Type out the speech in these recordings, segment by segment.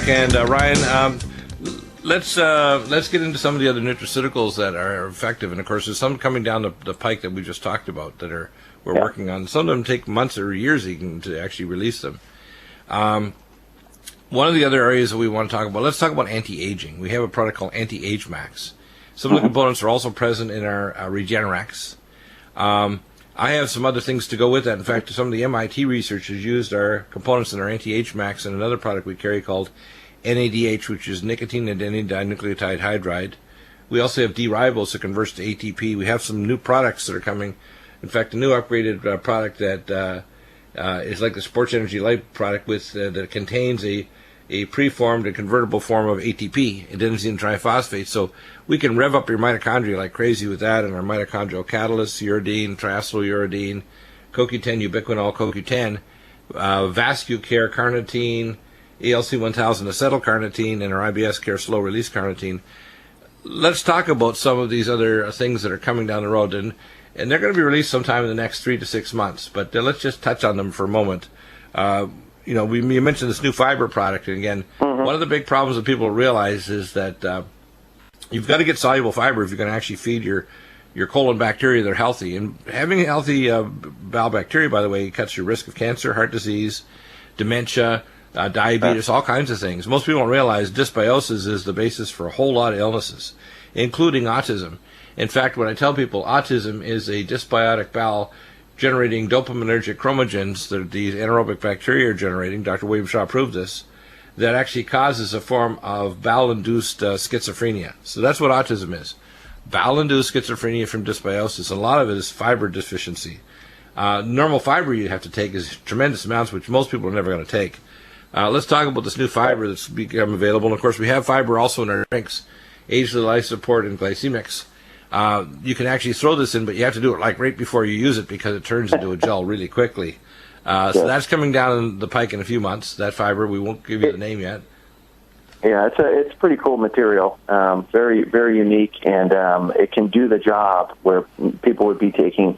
back, and Ryan, let's get into some of the other nutraceuticals that are effective. And of course, there's some coming down the pike that we just talked about that we're working on. Some of them take months or years even to actually release them. One of the other areas that we want to talk about, let's talk about anti-aging. We have a product called Anti-Age Max. Some of the components are also present in our Regenerax. I have some other things to go with that. In fact, some of the MIT researchers used our components in our Anti-Age Max and another product we carry called NADH, which is nicotine adenine dinucleotide hydride. We also have D-ribose that converts to ATP. We have some new products that are coming. In fact, a new upgraded product that is like the Sports Energy Light product with that contains a preformed and convertible form of ATP, adenosine triphosphate. So we can rev up your mitochondria like crazy with that, and our mitochondrial catalysts, uridine, triacyluridine, CoQ10, ubiquinol, CoQ10, VascuCare carnitine, ALC1000 acetylcarnitine, and our IBS Care slow release carnitine. Let's talk about some of these other things that are coming down the road, and they're going to be released sometime in the next 3 to 6 months. But let's just touch on them for a moment. You mentioned this new fiber product, and again, one of the big problems that people realize is that you've got to get soluble fiber if you're going to actually feed your colon bacteria that are healthy. And having a healthy bowel bacteria, by the way, cuts your risk of cancer, heart disease, dementia, diabetes, all kinds of things. Most people don't realize dysbiosis is the basis for a whole lot of illnesses, including autism. In fact, when I tell people autism is a dysbiotic bowel generating dopaminergic chromogens that these anaerobic bacteria are generating, Dr. William Shaw proved this, that actually causes a form of bowel-induced schizophrenia. So that's what autism is. Bowel-induced schizophrenia from dysbiosis. A lot of it is fiber deficiency. Normal fiber you have to take is tremendous amounts, which most people are never going to take. Let's talk about this new fiber that's become available. And of course, we have fiber also in our drinks, Age Life Support and Glycemics. You can actually throw this in, but you have to do it like right before you use it because it turns into a gel really quickly. So that's coming down the pike in a few months, that fiber. We won't give you the name yet. Yeah, it's pretty cool material, very, very unique, and it can do the job where people would be taking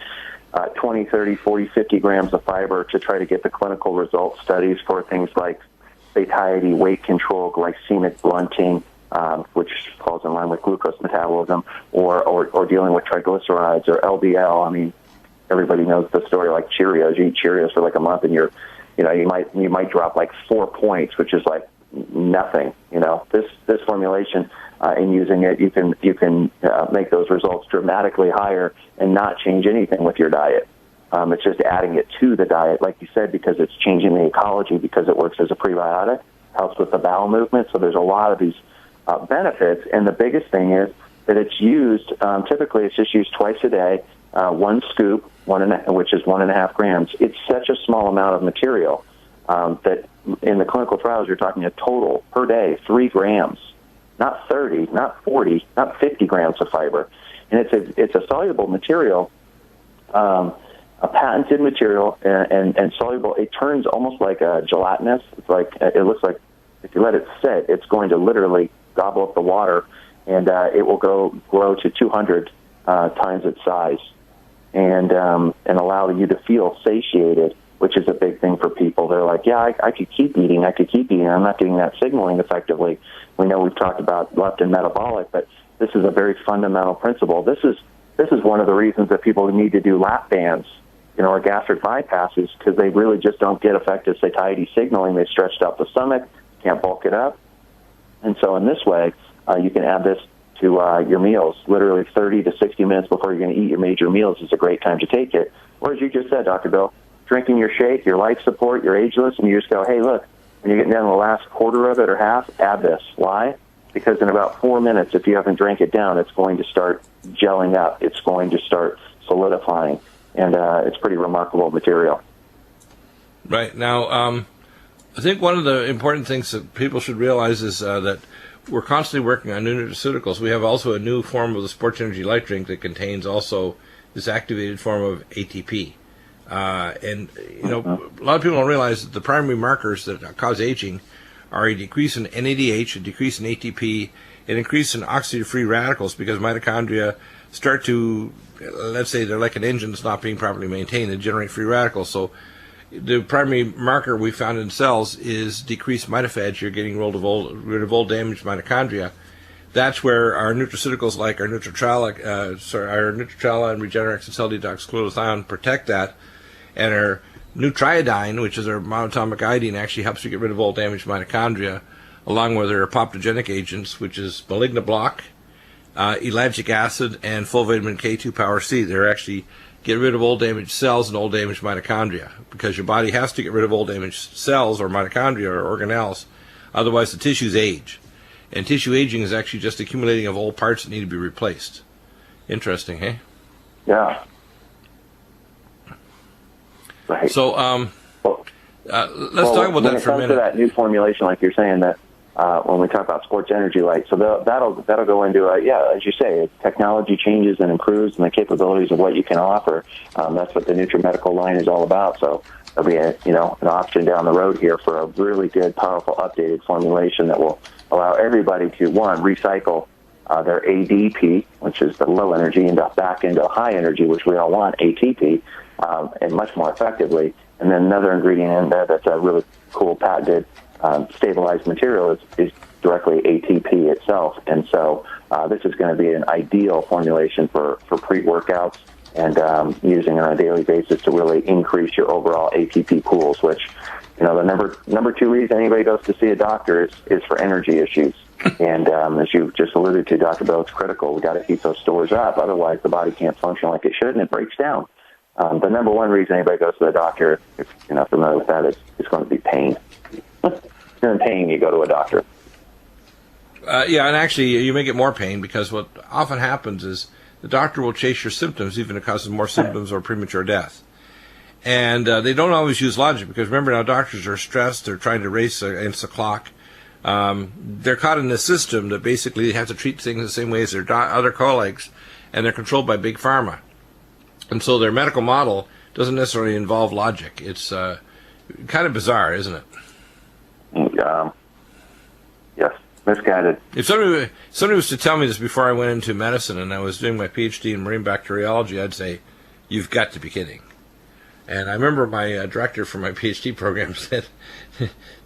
20, 30, 40, 50 grams of fiber to try to get the clinical results studies for things like satiety, weight control, glycemic blunting, which falls in line with glucose metabolism, or dealing with triglycerides or LDL. I mean, everybody knows the story like Cheerios. You eat Cheerios for like a month, and you might drop like 4 points, which is like nothing. This formulation, in using it, you can make those results dramatically higher and not change anything with your diet. It's just adding it to the diet, like you said, because it's changing the ecology, because it works as a prebiotic, helps with the bowel movement. So there's a lot of these benefits, and the biggest thing is that it's used, typically it's just used twice a day, one scoop, which is 1.5 grams. It's such a small amount of material that in the clinical trials you're talking a total per day 3 grams, not 30, not 40, not 50 grams of fiber. And it's a soluble material, a patented material, and soluble. It turns almost like a gelatinous. It's like, it looks like if you let it sit, it's going to literally gobble up the water, and it will grow to 200 times its size, and allow you to feel satiated, which is a big thing for people. They're like, yeah, I could keep eating. I'm not getting that signaling effectively. We know we've talked about leptin metabolic, but this is a very fundamental principle. This is one of the reasons that people need to do lap bands, or gastric bypasses, because they really just don't get effective satiety signaling. They've stretched out the stomach, can't bulk it up. And so in this way, you can add this to your meals. Literally 30 to 60 minutes before you're going to eat your major meals is a great time to take it. Or as you just said, Dr. Bill, drinking your shake, your life support, your ageless, and you just go, hey, look, when you're getting down to the last quarter of it or half, add this. Why? Because in about 4 minutes, if you haven't drank it down, it's going to start gelling up. It's going to start solidifying. And it's pretty remarkable material. Right. Now, I think one of the important things that people should realize is that we're constantly working on new nutraceuticals. We have also a new form of the Sports Energy Light drink that contains also this activated form of ATP. A lot of people don't realize that the primary markers that cause aging are a decrease in NADH, a decrease in ATP, an increase in oxidative free radicals, because mitochondria start to, let's say they're like an engine that's not being properly maintained, they generate free radicals. So the primary marker we found in cells is decreased mitophage. You're getting rid of old damaged mitochondria. That's where our nutraceuticals like our Nutritrala and Regenerex and Cell Detox glutathione protect that, and our Nutriodine, which is our monatomic iodine, actually helps you get rid of old damaged mitochondria, along with our apoptogenic agents, which is malignoblock, ellagic acid, and full vitamin K2 power C. They're actually get rid of old damaged cells and old damaged mitochondria, because your body has to get rid of old damaged cells or mitochondria or organelles, otherwise the tissues age. And tissue aging is actually just accumulating of old parts that need to be replaced. Interesting, hey? Yeah. Right. So, let's talk about that for a minute. When it comes to that new formulation, like you're saying, that when we talk about sports energy light, so that'll go into as you say, technology changes and improves and the capabilities of what you can offer. That's what the Nutrimedical line is all about. So there'll be an option down the road here for a really good, powerful, updated formulation that will allow everybody to, one, recycle their ADP, which is the low energy, and back into high energy, which we all want, ATP, and much more effectively. And then another ingredient in there that's a really cool patented stabilized material is directly ATP itself. And so this is going to be an ideal formulation for pre-workouts and using on a daily basis to really increase your overall ATP pools, which, the number two reason anybody goes to see a doctor is for energy issues. And as you just alluded to, Dr. Bill, it's critical. We've got to keep those stores up. Otherwise, the body can't function like it should, and it breaks down. The number one reason anybody goes to the doctor, if you're not familiar with that, is going to be pain. If you're in pain, you go to a doctor. Yeah, and actually, you may get more pain, because what often happens is the doctor will chase your symptoms, even if it causes more symptoms or premature death. And they don't always use logic, because remember now, doctors are stressed. They're trying to race against the clock. They're caught in this system that basically they have to treat things the same way as their other colleagues, and they're controlled by big pharma. And so their medical model doesn't necessarily involve logic. It's kind of bizarre, isn't it? Yes, misguided. If somebody was to tell me this before I went into medicine and I was doing my PhD in marine bacteriology, I'd say, you've got to be kidding. And I remember my director for my PhD program said,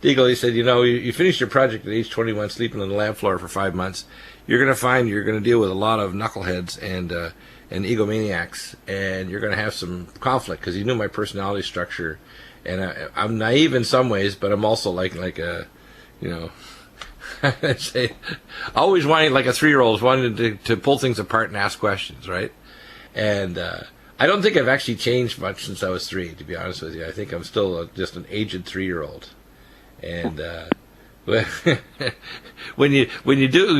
Deagle, he said, you finished your project at age 21, sleeping on the lab floor for 5 months. You're going to find you're going to deal with a lot of knuckleheads and egomaniacs, and you're going to have some conflict, because he knew my personality structure. And I'm naive in some ways, but I'm also like a, I'd say, always wanting, like a 3-year-old, wanting to pull things apart and ask questions, right? And I don't think I've actually changed much since I was 3, to be honest with you. I think I'm still just an aged 3-year-old. And when you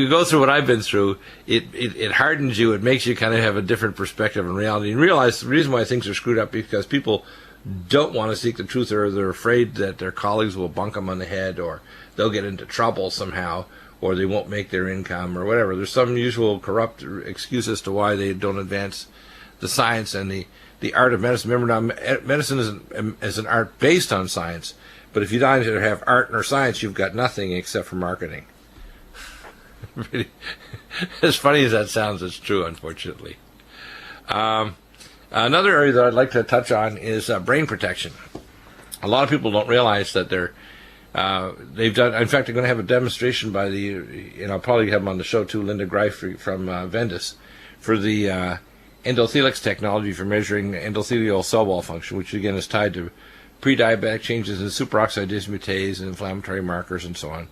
go through what I've been through, it hardens you. It makes you kind of have a different perspective on reality, and realize the reason why things are screwed up is because people don't want to seek the truth, or they're afraid that their colleagues will bunk them on the head, or they'll get into trouble somehow, or they won't make their income, or whatever. There's some usual corrupt excuse as to why they don't advance the science and the art of medicine. Remember now, medicine is an art based on science, but if you don't either have art or science, you've got nothing except for marketing. As funny as that sounds, it's true, unfortunately. Another area that I'd like to touch on is brain protection. A lot of people don't realize that they've done. In fact, they're going to have a demonstration by I'll probably have them on the show too, Linda Greif from Vendus, for the endothelix technology for measuring endothelial cell wall function, which again is tied to pre-diabetic changes in superoxide dismutase and inflammatory markers and so on.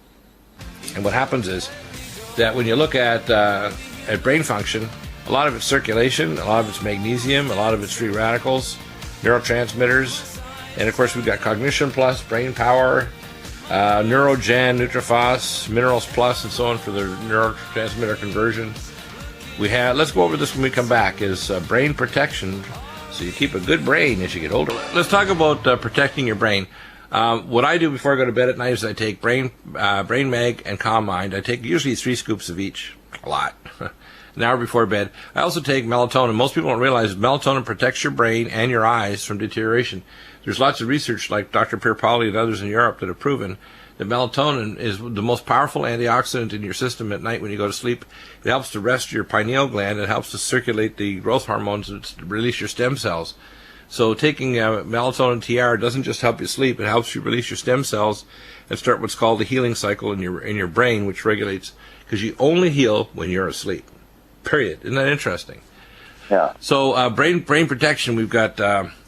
And what happens is that when you look at brain function, a lot of it's circulation, a lot of it's magnesium, a lot of it's free radicals, neurotransmitters, and of course we've got Cognition Plus, Brain Power, Neurogen, Nutrifos, Minerals Plus, and so on for the neurotransmitter conversion. Let's go over this when we come back, is brain protection, so you keep a good brain as you get older. Let's talk about protecting your brain. What I do before I go to bed at night is I take Brain Mag and Calm Mind. I take usually 3 scoops of each, a lot, an hour before bed. I also take melatonin. Most people don't realize melatonin protects your brain and your eyes from deterioration. There's lots of research, like Dr. Pierpoli and others in Europe, that have proven that melatonin is the most powerful antioxidant in your system at night when you go to sleep. It helps to rest your pineal gland. It helps to circulate the growth hormones that release your stem cells. So taking melatonin TR doesn't just help you sleep; it helps you release your stem cells and start what's called the healing cycle in your brain, which regulates, because you only heal when you're asleep. Period. Isn't that interesting? Yeah. So brain protection, we've got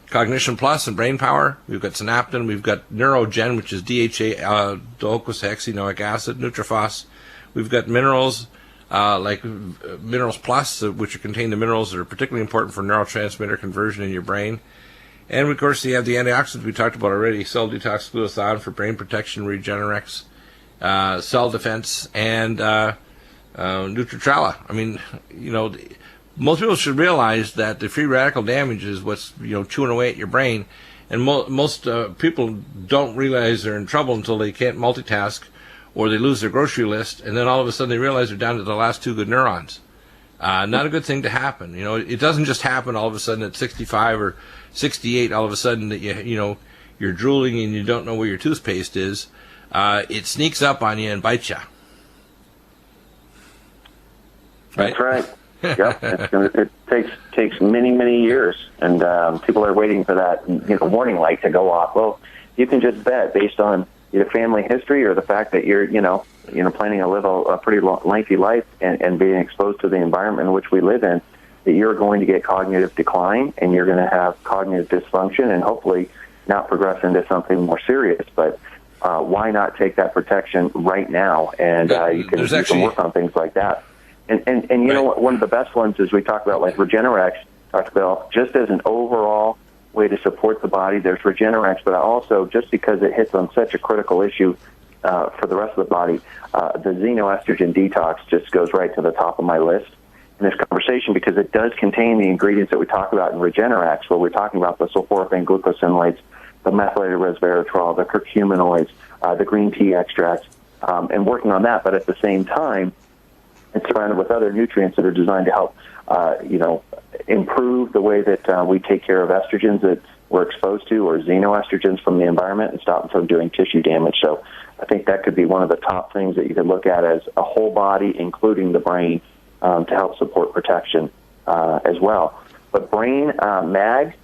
Cognition Plus and Brain Power. We've got Synaptin. We've got Neurogen, which is DHA, docosahexaenoic acid, Nutrifos. We've got minerals like Minerals Plus, which contain the minerals that are particularly important for neurotransmitter conversion in your brain. And, of course, you have the antioxidants we talked about already, cell detox glutathione for brain protection, Regenerex, cell defense, and Nutritrala. I mean, most people should realize that the free radical damage is what's, chewing away at your brain. And most people don't realize they're in trouble until they can't multitask or they lose their grocery list, and then all of a sudden they realize they're down to the last two good neurons. Not a good thing to happen. It doesn't just happen all of a sudden at 65 or 68, all of a sudden that you're drooling and you don't know where your toothpaste is. It sneaks up on you and bites you. Right? That's right. Yep. It takes many years, and people are waiting for that warning light to go off. Well, you can just bet, based on your family history or the fact that you're planning to live a pretty lengthy life and being exposed to the environment in which we live in, that you're going to get cognitive decline and you're going to have cognitive dysfunction and hopefully not progress into something more serious. But why not take that protection right now? And you can work on things like that. And you know what? One of the best ones is we talk about, like Regenerex, Dr. Bell, just as an overall way to support the body. There's Regenerex, but also just because it hits on such a critical issue for the rest of the body, the xenoestrogen detox just goes right to the top of my list in this conversation, because it does contain the ingredients that we talk about in Regenerex, where we're talking about the sulforaphane glucosinolates, the methylated resveratrol, the curcuminoids, the green tea extracts, and working on that. But at the same time, it's surrounded with other nutrients that are designed to help, improve the way that we take care of estrogens that we're exposed to, or xenoestrogens from the environment, and stop them from doing tissue damage. So I think that could be one of the top things that you could look at as a whole body, including the brain, to help support protection as well. But brain mag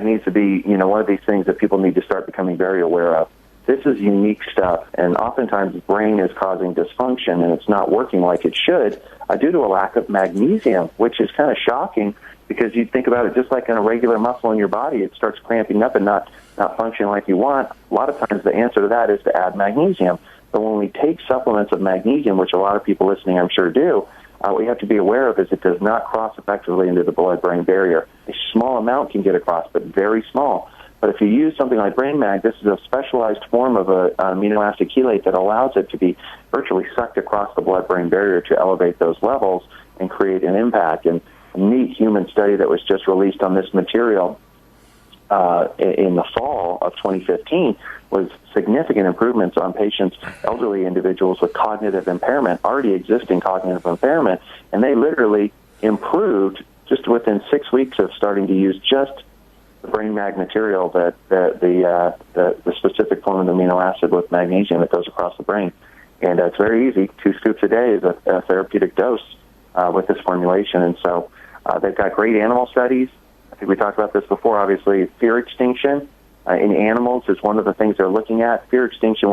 needs to be, one of these things that people need to start becoming very aware of. This is unique stuff, and oftentimes the brain is causing dysfunction and it's not working like it should due to a lack of magnesium, which is kind of shocking, because you think about it just like in a regular muscle in your body. It starts cramping up and not functioning like you want. A lot of times the answer to that is to add magnesium. But when we take supplements of magnesium, which a lot of people listening I'm sure do, what we have to be aware of is it does not cross effectively into the blood-brain barrier. A small amount can get across, but very small. But if you use something like Brain Mag, this is a specialized form of an amino acid chelate that allows it to be virtually sucked across the blood-brain barrier to elevate those levels and create an impact. And a neat human study that was just released on this material in the fall of 2015 was significant improvements on patients, elderly individuals with cognitive impairment, already existing cognitive impairment, and they literally improved just within 6 weeks of starting to use just the Brain Mag material, that the specific form of the amino acid with magnesium that goes across the brain. And it's very easy. 2 scoops a day is a therapeutic dose with this formulation. And so they've got great animal studies. I think we talked about this before. Obviously, fear extinction in animals is one of the things they're looking at. Fear extinction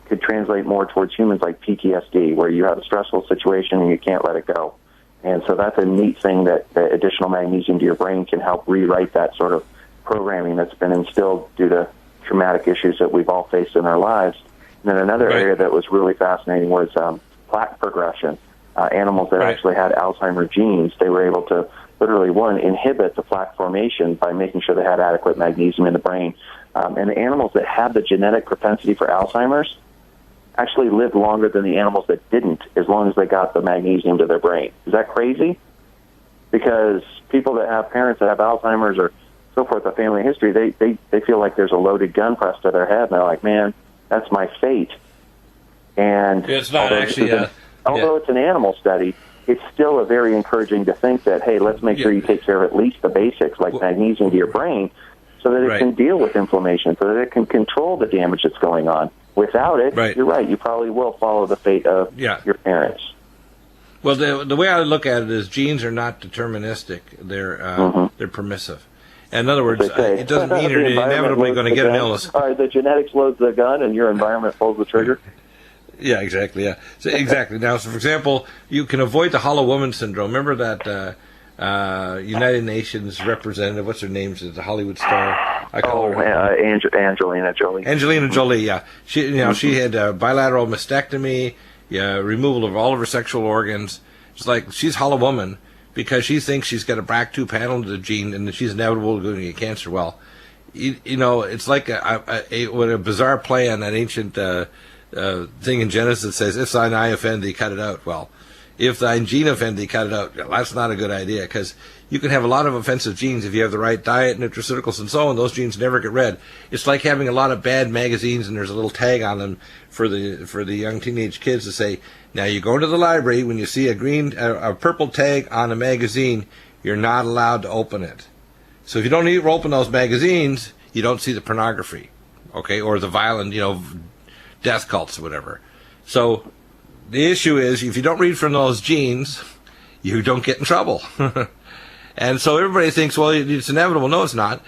could translate more towards humans like PTSD, where you have a stressful situation and you can't let it go. And so that's a neat thing, that the additional magnesium to your brain can help rewrite that sort of programming that's been instilled due to traumatic issues that we've all faced in our lives. And then another area that was really fascinating was plaque progression. Animals that actually had Alzheimer's genes, they were able to literally, inhibit the plaque formation by making sure they had adequate magnesium in the brain. And the animals that had the genetic propensity for Alzheimer's actually lived longer than the animals that didn't, as long as they got the magnesium to their brain. Is that crazy? Because people that have parents that have Alzheimer's or so forth, a family history, they feel like there's a loaded gun pressed to their head, and they're like, man, that's my fate. And it's not although it's an animal study, it's still a very encouraging to think that, hey, let's make sure you take care of at least the basics, like magnesium to your brain, so that it can deal with inflammation, so that it can control the damage that's going on. Without it, you're right, you probably will follow the fate of your parents. Well, the way I look at it is genes are not deterministic. They're permissive. In other words, it doesn't mean you're inevitably going to get an illness. All right, the genetics loads the gun and your environment pulls the trigger. Yeah, exactly. Yeah, so exactly. Now, so for example, you can avoid the hollow woman syndrome. Remember that United Nations representative? What's her name? She's a Hollywood star. I call her Angelina Jolie. Angelina Jolie. Yeah, she had bilateral mastectomy, removal of all of her sexual organs. It's like she's hollow woman because she thinks she's got a BRCA2 panel to the gene and that she's inevitable to get cancer. Well, it's like a bizarre play on that ancient thing in Genesis that says, "If thine eye offend thee, cut it out." Well, if thine gene offend thee, cut it out. That's not a good idea because you can have a lot of offensive genes if you have the right diet, nutraceuticals, and so on. Those genes never get read. It's like having a lot of bad magazines and there's a little tag on them for the young teenage kids to say, now you go into the library, when you see a purple tag on a magazine, you're not allowed to open it. So if you don't even open those magazines, you don't see the pornography, okay, or the violent, death cults or whatever. So the issue is, if you don't read from those genes, you don't get in trouble. And so everybody thinks, well, it's inevitable. No, it's not.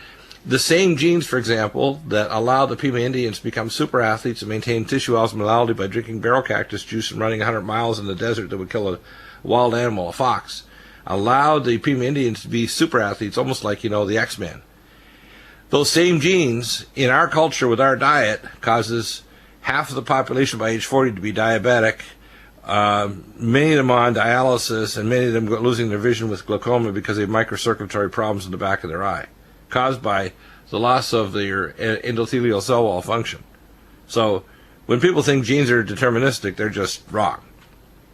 The same genes, for example, that allow the Pima Indians to become super athletes and maintain tissue osmolality by drinking barrel cactus juice and running 100 miles in the desert that would kill a wild animal, a fox, allowed the Pima Indians to be super athletes, almost like, the X-Men. Those same genes in our culture with our diet causes half of the population by age 40 to be diabetic, many of them on dialysis, and many of them losing their vision with glaucoma because they have microcirculatory problems in the back of their eye, caused by the loss of their endothelial cell wall function. So when people think genes are deterministic, they're just wrong.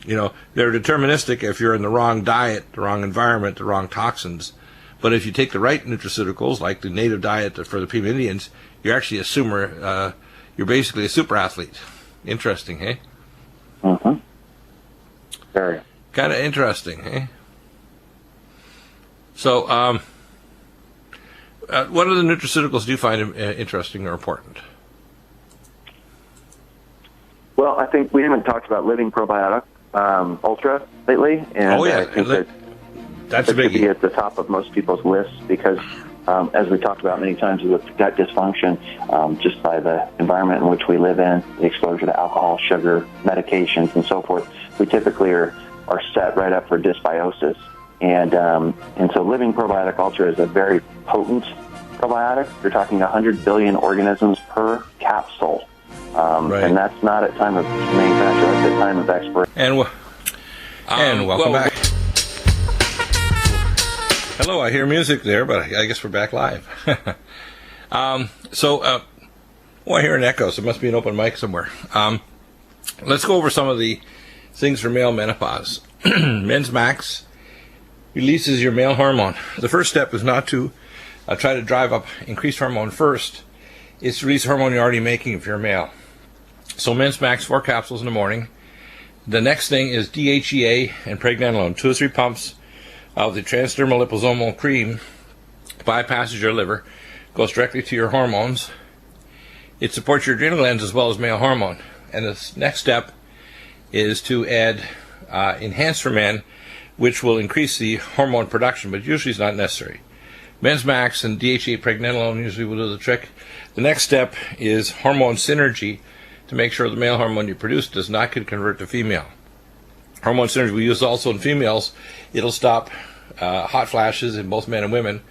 They're deterministic if you're in the wrong diet, the wrong environment, the wrong toxins. But if you take the right nutraceuticals, like the native diet for the Pima Indians, you're actually you're basically a super athlete. Interesting, hey? Mm-hmm. Very. Kind of interesting, hey? So, what other nutraceuticals do you find interesting or important? Well, I think we haven't talked about Living Probiotic Ultra lately, and I think that's a biggie. Should be at the top of most people's lists because, as we talked about many times with gut dysfunction, just by the environment in which we live in, the exposure to alcohol, sugar, medications, and so forth, we typically are set right up for dysbiosis. And so Living Probiotic Ultra is a very potent probiotic. You're talking 100 billion organisms per capsule. Right. And that's not at time of manufacture, that's at time of expiration. And welcome back. Hello, I hear music there, but I guess we're back live. I hear an echo, so it must be an open mic somewhere. Let's go over some of the things for male menopause. Men's Max releases your male hormone. The first step is not to try to drive up increased hormone first. It's to release hormone you're already making if you're a male. So Men's Max, 4 capsules in the morning. The next thing is DHEA and pregnenolone, 2 or 3 pumps of the transdermal liposomal cream, bypasses your liver, goes directly to your hormones. It supports your adrenal glands as well as male hormone. And the next step is to add Enhance for Men, which will increase the hormone production, but usually is not necessary. Men's Max and DHEA pregnenolone usually will do the trick. The next step is hormone synergy to make sure the male hormone you produce does not convert to female. Hormone synergy we use also in females. It'll stop hot flashes in both men and women.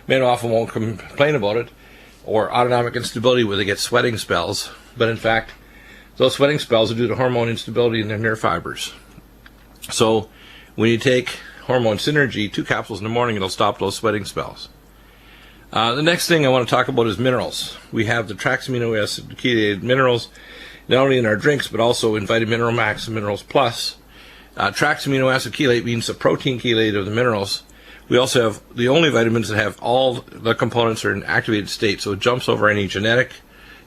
Men often won't complain about it, or autonomic instability where they get sweating spells. But in fact, those sweating spells are due to hormone instability in their nerve fibers. So when you take hormone synergy, 2 capsules in the morning, it'll stop those sweating spells. The next thing I want to talk about is minerals. We have the Trax amino acid chelated minerals, not only in our drinks, but also in Vitamin Mineral Max and Minerals Plus. Trax amino acid chelate means the protein chelate of the minerals. We also have the only vitamins that have all the components are in activated state, so it jumps over any genetic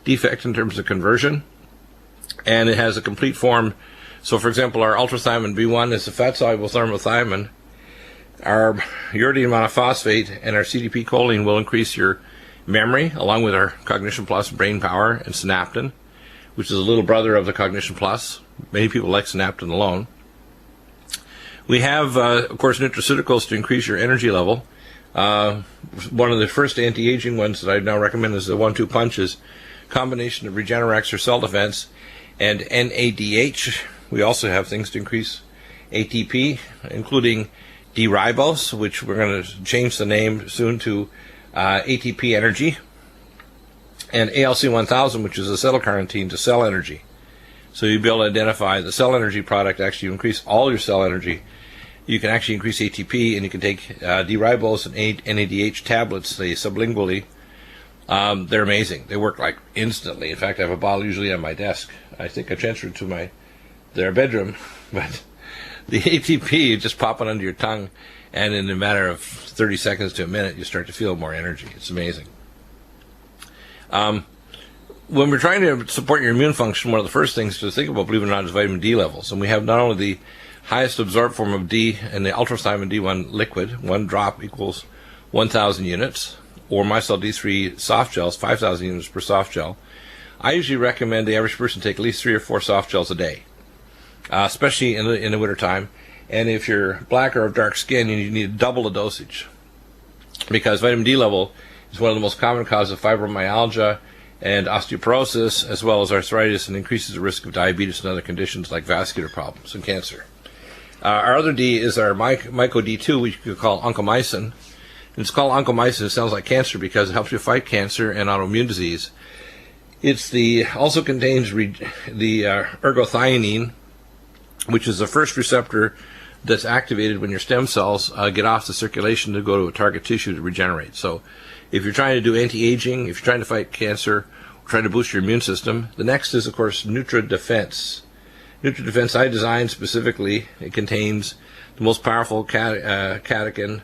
defect in terms of conversion, and it has a complete form. So, for example, our ultrathymine B1 is a fat-soluble thermothiamine. Our uridine monophosphate and our CDP choline will increase your memory, along with our Cognition Plus brain power and synaptin, which is a little brother of the Cognition Plus. Many people like synaptin alone. We have, of course, nutraceuticals to increase your energy level. One of the first anti-aging ones that I now recommend is the 1-2 punches, combination of Regenerex or Cell Defense and NADH. We also have things to increase ATP, including D-ribose, which we're going to change the name soon to ATP Energy, and ALC-1000, which is acetylcarnitine to cell energy. So you'll be able to identify the cell energy product. Actually, you increase all your cell energy. You can actually increase ATP, and you can take D-ribose and NADH tablets, say sublingually. They're amazing. They work like instantly. In fact, I have a bottle usually on my desk. I think I transferred to their bedroom, but the ATP just pop it under your tongue, and in a matter of 30 seconds to a minute, you start to feel more energy. It's amazing. When we're trying to support your immune function, one of the first things to think about, believe it or not, is vitamin D levels. And we have not only the highest absorbed form of D in the ultrathymine D1 liquid, 1 drop equals 1,000 units, or MyCell D3 soft gels, 5,000 units per soft gel. I usually recommend the average person take at least 3 or 4 soft gels a day, especially in the wintertime. And if you're black or of dark skin, you need to double the dosage, because vitamin D level is one of the most common causes of fibromyalgia and osteoporosis, as well as arthritis, and increases the risk of diabetes and other conditions like vascular problems and cancer. Our other D is our Myco D2, which you could call oncomycin. And it's called oncomycin. It sounds like cancer because it helps you fight cancer and autoimmune disease. Also contains the ergothioneine, which is the first receptor that's activated when your stem cells get off the circulation to go to a target tissue to regenerate. So if you're trying to do anti-aging, if you're trying to fight cancer, or trying to boost your immune system, the next is, of course, NutriDefense. NutriDefense I designed specifically. It contains the most powerful catechin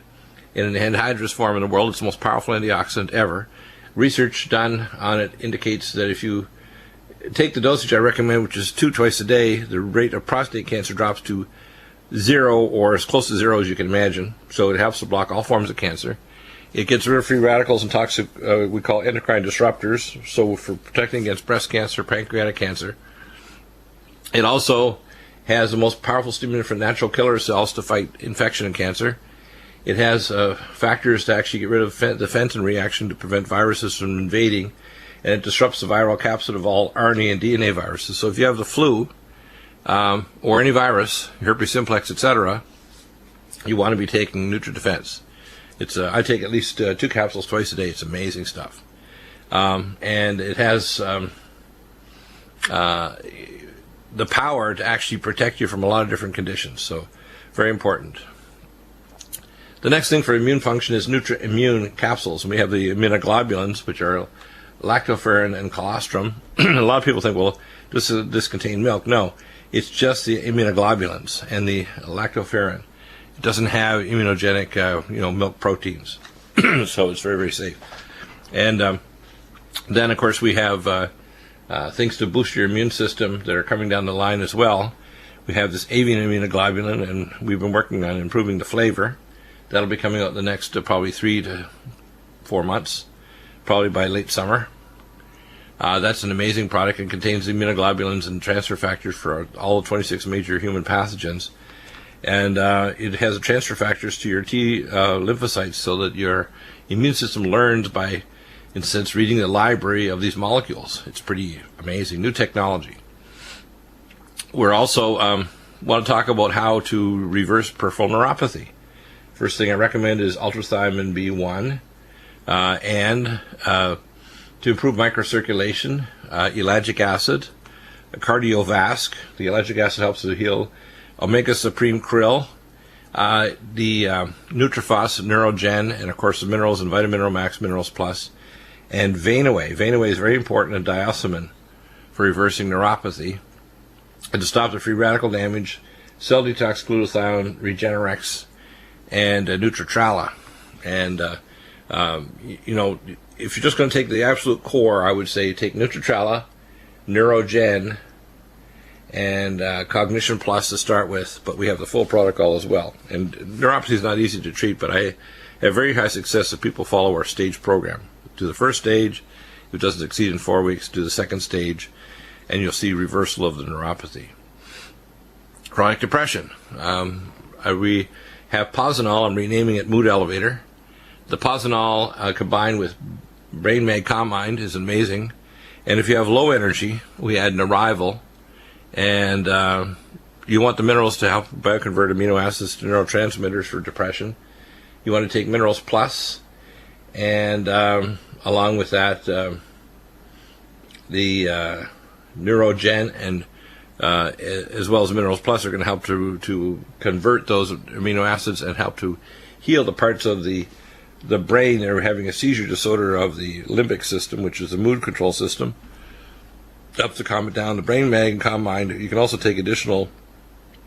in an anhydrous form in the world. It's the most powerful antioxidant ever. Research done on it indicates that if you take the dosage I recommend, which is 2 twice a day, the rate of prostate cancer drops to 0, or as close to 0 as you can imagine. So it helps to block all forms of cancer. It gets rid of free radicals and toxic, we call endocrine disruptors, so for protecting against breast cancer, pancreatic cancer. It also has the most powerful stimulant for natural killer cells to fight infection and cancer. It has factors to actually get rid of the Fenton reaction to prevent viruses from invading, and it disrupts the viral capsid of all RNA and DNA viruses. So if you have the flu or any virus, herpes simplex, etc., you want to be taking NutriDefense. I take at least 2 capsules twice a day. It's amazing stuff. And it has the power to actually protect you from a lot of different conditions. So very important. The next thing for immune function is NutriImmune capsules. And we have the immunoglobulins, which are lactoferrin and colostrum. A lot of people think, well, this contains milk. No, it's just the immunoglobulins and the lactoferrin. It doesn't have immunogenic, milk proteins, so it's very, very safe. And then, of course, we have things to boost your immune system that are coming down the line as well. We have this avian immunoglobulin, and we've been working on improving the flavor. That'll be coming out in the next probably 3 to 4 months, probably by late summer. That's an amazing product. It contains immunoglobulins and transfer factors for all 26 major human pathogens. And it has transfer factors to your T lymphocytes so that your immune system learns by, in a sense, reading the library of these molecules. It's pretty amazing. New technology. We're also want to talk about how to reverse peripheral neuropathy. First thing I recommend is ultrathymine B1 and to improve microcirculation, ellagic acid, cardiovasc. The ellagic acid helps to heal Omega Supreme Krill, the Nutrifos Neurogen, and of course the minerals and Vitamineral Max Minerals Plus, and Vein-Away. Vein-Away is very important in diosmin for reversing neuropathy, and to stop the free radical damage, Cell Detox Glutathione, Regenerex, and Nutritrala. And if you're just going to take the absolute core, I would say take Nutritrala, Neurogen, and Cognition Plus to start with, but we have the full protocol as well. And neuropathy is not easy to treat, but I have very high success if people follow our stage program. Do the first stage. If it doesn't succeed in 4 weeks, do the second stage, and you'll see reversal of the neuropathy. Chronic depression. We have Posinol. I'm renaming it Mood Elevator. The Posinol combined with Brain Mag Calm Mind is amazing. And if you have low energy, we add an Arrival. And you want the minerals to help bioconvert amino acids to neurotransmitters for depression. You want to take Minerals Plus, and along with that, the Neurogen and as well as Minerals Plus are going to help to convert those amino acids and help to heal the parts of the brain that are having a seizure disorder of the limbic system, which is the mood control system. Helps to calm it down. The Brain Mag and Calm Mind. You can also take additional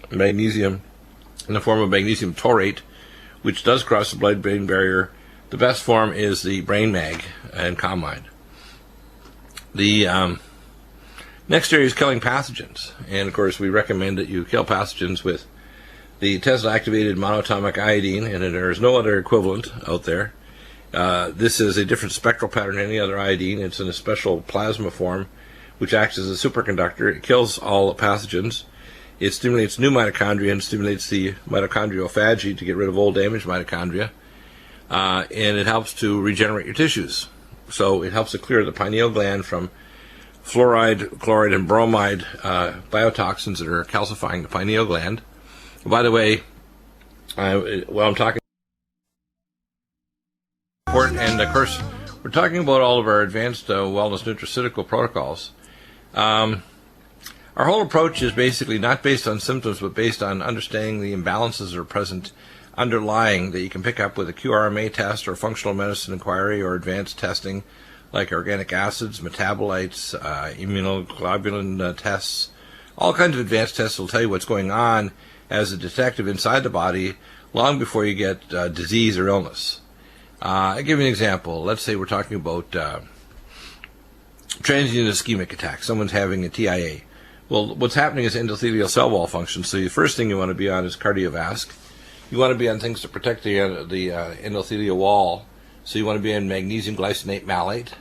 magnesium in the form of magnesium taurate, which does cross the blood-brain barrier. The best form is the Brain Mag and Calm Mind. The next area is killing pathogens. And, of course, we recommend that you kill pathogens with the Tesla-activated monatomic iodine, and there is no other equivalent out there. This is a different spectral pattern than any other iodine. It's in a special plasma form, which acts as a superconductor. It kills all pathogens. It stimulates new mitochondria and stimulates the mitochondriophagy to get rid of old damaged mitochondria. And it helps to regenerate your tissues. So it helps to clear the pineal gland from fluoride, chloride, and bromide biotoxins that are calcifying the pineal gland. By the way, while I'm talking, and of course, we're talking about all of our advanced wellness nutraceutical protocols. Our whole approach is basically not based on symptoms, but based on understanding the imbalances that are present underlying that you can pick up with a QRMA test or functional medicine inquiry or advanced testing like organic acids, metabolites, immunoglobulin tests. All kinds of advanced tests will tell you what's going on as a detective inside the body long before you get disease or illness. I'll give you an example. Let's say we're talking about transient ischemic attack. Someone's having a TIA. Well, what's happening is endothelial cell wall function. So the first thing you want to be on is cardiovasc. You want to be on things to protect the endothelial wall. So you want to be on magnesium glycinate malate.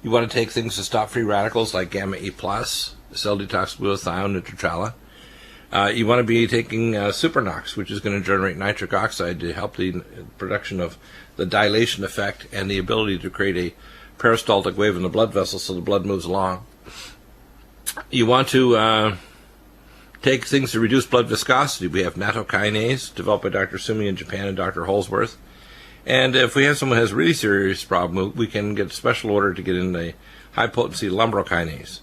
You want to take things to stop free radicals like gamma E+, cell detox glutathione, Nutrimedical. You want to be taking Supernox, which is going to generate nitric oxide to help the production of the dilation effect and the ability to create a peristaltic wave in the blood vessels so the blood moves along. You want to take things to reduce blood viscosity. We have nattokinase, developed by Dr. Sumi in Japan and Dr. Holsworth. And if we have someone who has a really serious problem, we can get a special order to get in the high-potency lumbrokinase.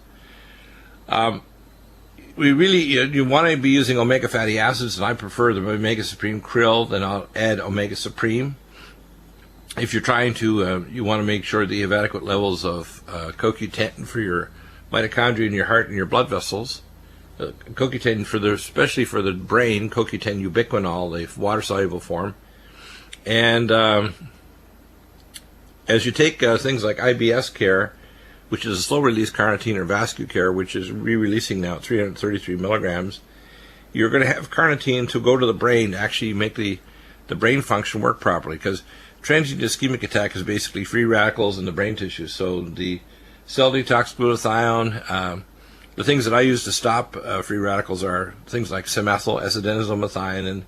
You want to be using omega fatty acids, and I prefer the Omega Supreme Krill, then I'll add Omega Supreme. If you're trying to, you want to make sure that you have adequate levels of CoQ10 for your mitochondria in your heart and your blood vessels. CoQ10 especially for the brain, CoQ10 ubiquinol, the water-soluble form. And as you take things like IBS care, which is a slow-release carnitine or VascuCare, which is re-releasing now at 333 milligrams, you're going to have carnitine to go to the brain to actually make the brain function work properly, because transient ischemic attack is basically free radicals in the brain tissue. So the cell detox glutathione, the things that I use to stop free radicals are things like simethyl, S-adenosylmethionine,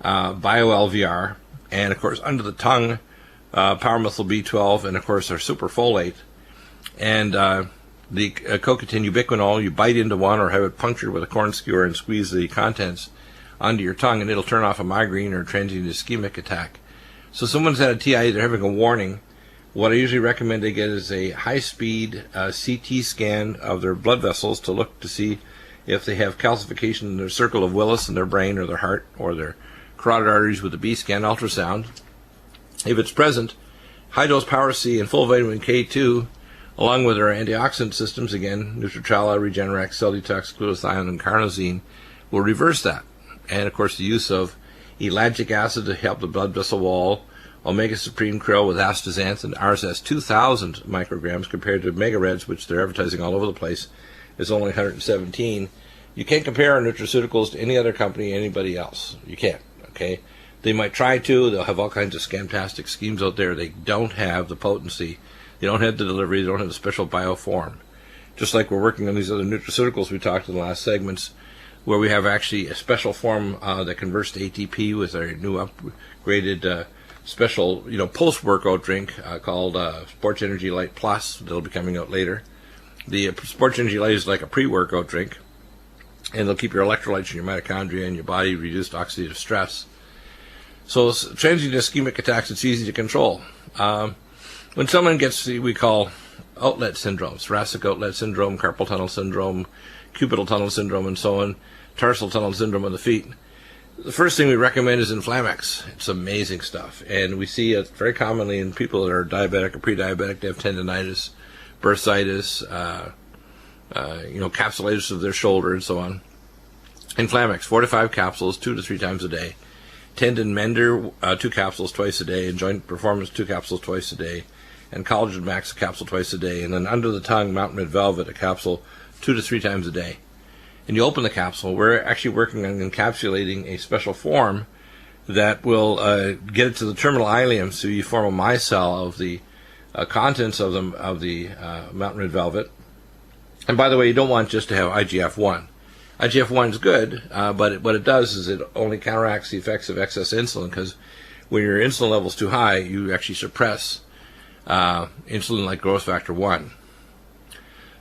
bio-LVR, and of course under the tongue, power-methyl B12, and of course our superfolate. And the CoQ10 ubiquinol, you bite into one or have it punctured with a corn skewer and squeeze the contents onto your tongue, and it'll turn off a migraine or a transient ischemic attack. So someone's had a TIA, they're having a warning. What I usually recommend they get is a high-speed CT scan of their blood vessels to look to see if they have calcification in their circle of Willis in their brain or their heart or their carotid arteries with a B-scan ultrasound. If it's present, high-dose Power C and full vitamin K2, along with our antioxidant systems, again, Nutrimedical, Regenerex, Cell Detox, Glutathione, and Carnosine, will reverse that. And, of course, the use of ellagic acid to help the blood vessel wall, Omega Supreme Krill with astaxanthin, RSS 2,000 micrograms compared to Mega Reds, which they're advertising all over the place, is only 117. You can't compare our nutraceuticals to any other company, anybody else. You can't, okay? They might try to. They'll have all kinds of scamtastic schemes out there. They don't have the potency. They don't have the delivery. They don't have the special bioform. Just like we're working on these other nutraceuticals we talked in the last segments, where we have actually a special form that converts to ATP with our new upgraded special, post-workout drink called Sports Energy Light Plus. That'll be coming out later. The Sports Energy Light is like a pre-workout drink, and it'll keep your electrolytes in your mitochondria and your body reduced oxidative stress. So transient ischemic attacks, it's easy to control. When someone gets we call outlet syndromes, thoracic outlet syndrome, carpal tunnel syndrome, cubital tunnel syndrome, and so on, tarsal tunnel syndrome of the feet, the first thing we recommend is Inflamex. It's amazing stuff. And we see it very commonly in people that are diabetic or pre-diabetic. They have tendonitis, bursitis, capsulitis of their shoulder, and so on. Inflamex, 4 to 5 capsules, 2 to 3 times a day. Tendon Mender, 2 capsules twice a day. And Joint Performance, 2 capsules twice a day. And Collagen Max, a capsule twice a day. And then Under the Tongue, Mountain Red Velvet, a capsule 2 to 3 times a day. And you open the capsule, we're actually working on encapsulating a special form that will get it to the terminal ileum, so you form a micelle of the contents of the Mountain Red Velvet. And by the way, you don't want just to have IGF-1. IGF-1 is good, but what it does is it only counteracts the effects of excess insulin, because when your insulin level is too high, you actually suppress insulin like growth factor 1.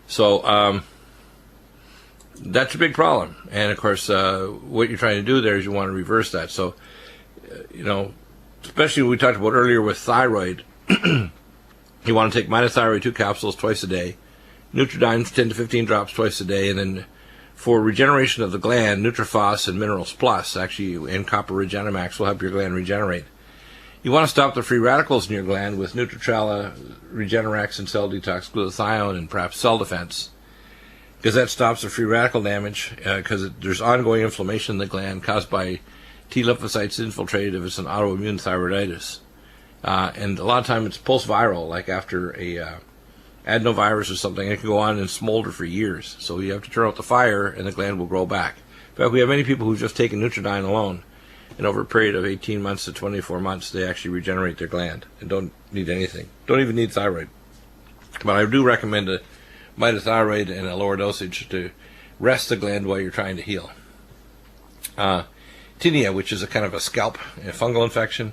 So that's a big problem. And of course, what you're trying to do there is you want to reverse that. So, especially what we talked about earlier with thyroid, you want to take Minothyroid 2 capsules twice a day, Nutridyne 10 to 15 drops twice a day, and then for regeneration of the gland, Nutrifos and Minerals Plus, actually, and Copper Regenemax will help your gland regenerate. You want to stop the free radicals in your gland with Nutritrala, Regenerex, and Cell Detox Glutathione, and perhaps Cell Defense, because that stops the free radical damage, because there's ongoing inflammation in the gland caused by T lymphocytes infiltrated if it's an autoimmune thyroiditis. And a lot of time it's post-viral, like after a adenovirus or something. It can go on and smolder for years. So you have to turn out the fire, and the gland will grow back. In fact, we have many people who've just taken Nutridyne alone, and over a period of 18 months to 24 months, they actually regenerate their gland and don't need anything. Don't even need thyroid. But I do recommend a Mitothyroid and a lower dosage to rest the gland while you're trying to heal. Tinea, which is a kind of a scalp fungal infection,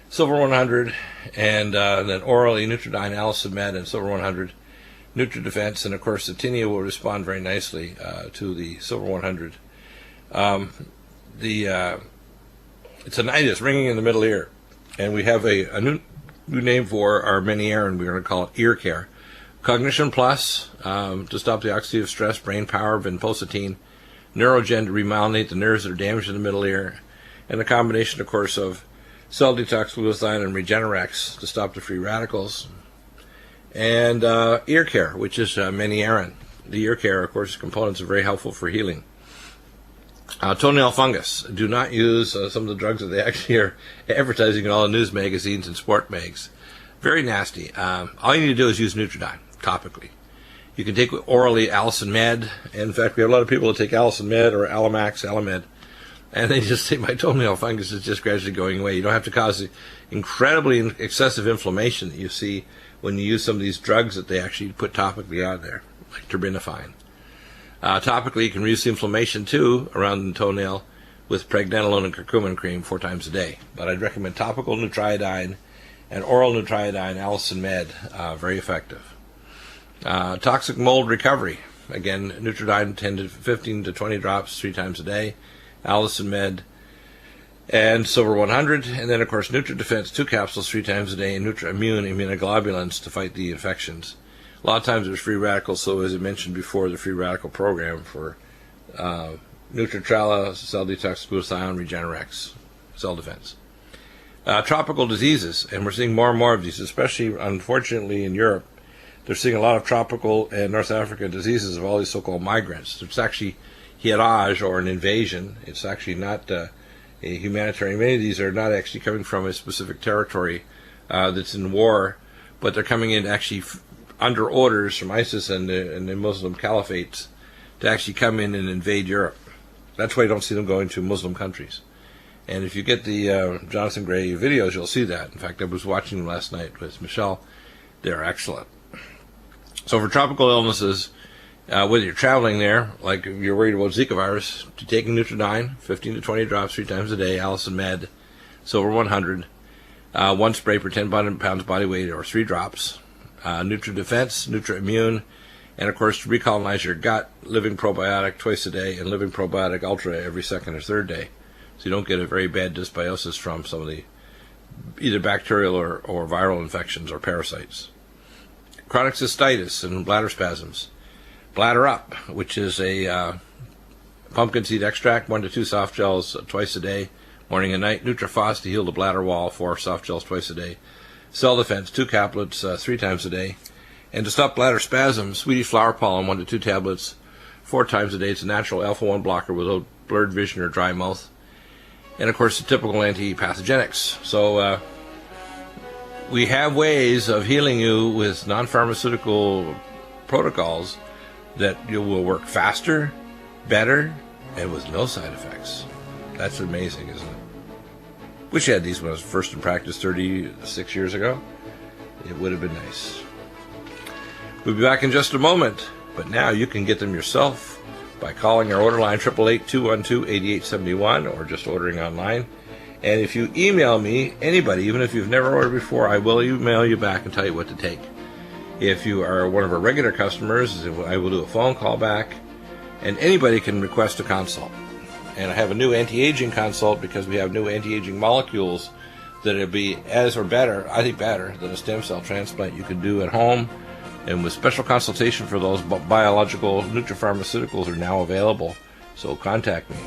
Silver 100, and then orally Nutridyne, Allicin Med, and Silver 100, NutriDefense, and of course the tinea will respond very nicely to the Silver 100. It's a tinnitus, ringing in the middle ear, and we have a new name for our Meniere, we're going to call it Ear Care. Cognition Plus, to stop the oxidative stress, brain power, vinpocetine, Neurogen to remyelinate the nerves that are damaged in the middle ear, and a combination, of course, of Cell Detox Glutathione and Regenerex to stop the free radicals, and Ear Care, which is Meniere. The Ear Care, of course, components are very helpful for healing. Toenail fungus. Do not use some of the drugs that they actually are advertising in all the news magazines and sport mags. Very nasty. All you need to do is use Nutridyne topically. You can take orally Allicin Med. And in fact, we have a lot of people that take Allicin Med or Alamax, Alamed, and they just say, my toenail fungus is just gradually going away. You don't have to cause the incredibly excessive inflammation that you see when you use some of these drugs that they actually put topically out there, like terbinafine. Topically, you can reduce the inflammation too around the toenail with pregnenolone and curcumin cream 4 times a day. But I'd recommend topical Nutriodine and oral Nutriodine, Allicin Med, very effective. Toxic mold recovery. Again, Nutridyne 10 to 15 to 20 drops 3 times a day, Allicin Med, and Silver 100, and then of course NutriDefense 2 capsules 3 times a day, and NutriImmune immunoglobulins to fight the infections. A lot of times there's free radicals, so as I mentioned before, the free radical program for Nutritrala, Cell Detox Glutathione, Regenerex, Cell Defense. Tropical diseases, and we're seeing more and more of these, especially unfortunately in Europe. They're seeing a lot of tropical and North African diseases of all these so-called migrants. It's actually hirage or an invasion. It's actually not a humanitarian. Many of these are not actually coming from a specific territory that's in war, but they're coming in actually under orders from ISIS and the Muslim caliphates to actually come in and invade Europe. That's why you don't see them going to Muslim countries. And if you get the Jonathan Gray videos, you'll see that. In fact, I was watching them last night with Michelle. They're excellent. So for tropical illnesses, Whether you're traveling there, like if you're worried about Zika virus, you're taking Nutridyne, 15 to 20 drops 3 times a day, Allison Med, Silver 100, one spray per 10 pounds body weight, or 3 drops, Nutri Defense, Nutri Immune, and of course to recolonize your gut, Living Probiotic twice a day, and Living Probiotic Ultra every second or third day, so you don't get a very bad dysbiosis from some of the either bacterial or viral infections or parasites. Chronic cystitis and bladder spasms. Bladder Up, which is a pumpkin seed extract, 1 to 2 soft gels twice a day, morning and night. NutriFos to heal the bladder wall, 4 soft gels twice a day. Cell Defense, 2 caplets 3 times a day. And to stop bladder spasms, Swedish flower pollen, 1 to 2 tablets 4 times a day. It's a natural alpha-1 blocker without blurred vision or dry mouth. And of course, the typical anti-pathogenics. So we have ways of healing you with non-pharmaceutical protocols that you will work faster, better, and with no side effects. That's amazing, isn't it? Wish I had these when I was first in practice 36 years ago. It would have been nice. We'll be back in just a moment, but now you can get them yourself by calling our order line 888-212-8871 or just ordering online. And if you email me, anybody, even if you've never ordered before, I will email you back and tell you what to take. If you are one of our regular customers, I will do a phone call back, and anybody can request a consult. And I have a new anti-aging consult because we have new anti-aging molecules that will be as or better, I think better, than a stem cell transplant you can do at home. And with special consultation for those biological nutrapharmaceuticals are now available. So contact me.